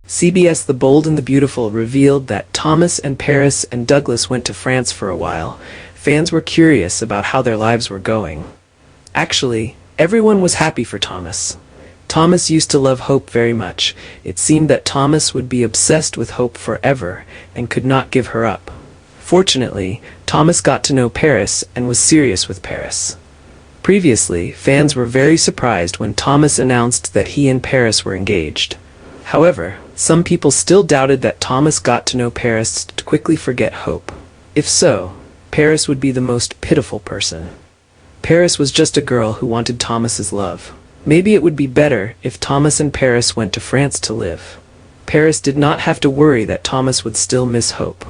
CBS The Bold and the Beautiful revealed that Thomas and Paris and Douglas went to France for a while. Fans were curious about how their lives were going. Actually, everyone was happy for Thomas. Thomas used to love Hope very much. It seemed that Thomas would be obsessed with Hope forever and could not give her up. Fortunately, Thomas got to know Paris and was serious with Paris. Previously, fans were very surprised when Thomas announced that he and Paris were engaged. However, some people still doubted that Thomas got to know Paris to quickly forget Hope. If so, Paris would be the most pitiful person. Paris was just a girl who wanted Thomas's love. Maybe it would be better if Thomas and Paris went to France to live. Paris did not have to worry that Thomas would still miss Hope.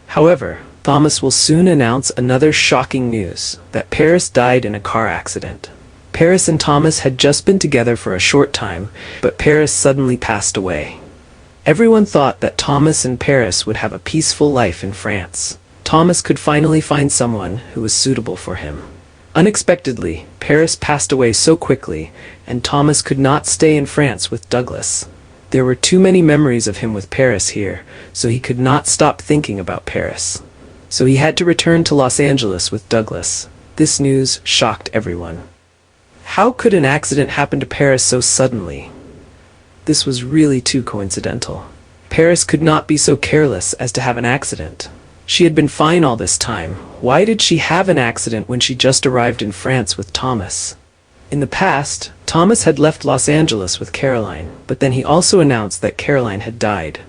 However, Thomas will soon announce another shocking news, that Paris died in a car accident. Paris and Thomas had just been together for a short time, but Paris suddenly passed away. Everyone thought that Thomas and Paris would have a peaceful life in France. Thomas could finally find someone who was suitable for him. Unexpectedly, Paris passed away so quickly, and Thomas could not stay in France with Douglas. There were too many memories of him with Paris here, so he could not stop thinking about Paris. So he had to return to Los Angeles with Douglas. This news shocked everyone. How could an accident happen to Paris so suddenly? This was really too coincidental. Paris could not be so careless as to have an accident. She had been fine all this time. Why did she have an accident when she just arrived in France with Thomas? In the past, Thomas had left Los Angeles with Caroline, but then he also announced that Caroline had died.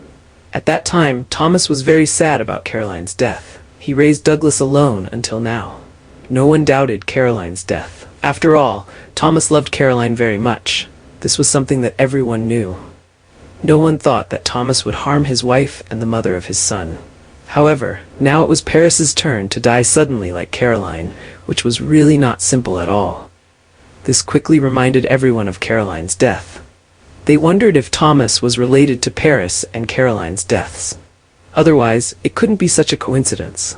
At that time, Thomas was very sad about Caroline's death. He raised Douglas alone until now. No one doubted Caroline's death. After all, Thomas loved Caroline very much. This was something that everyone knew. No one thought that Thomas would harm his wife and the mother of his son. However, now it was Paris's turn to die suddenly like Caroline, which was really not simple at all. This quickly reminded everyone of Caroline's death. They wondered if Thomas was related to Paris and Caroline's deaths. Otherwise, it couldn't be such a coincidence.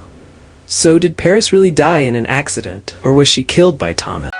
So did Paris really die in an accident, or was she killed by Thomas?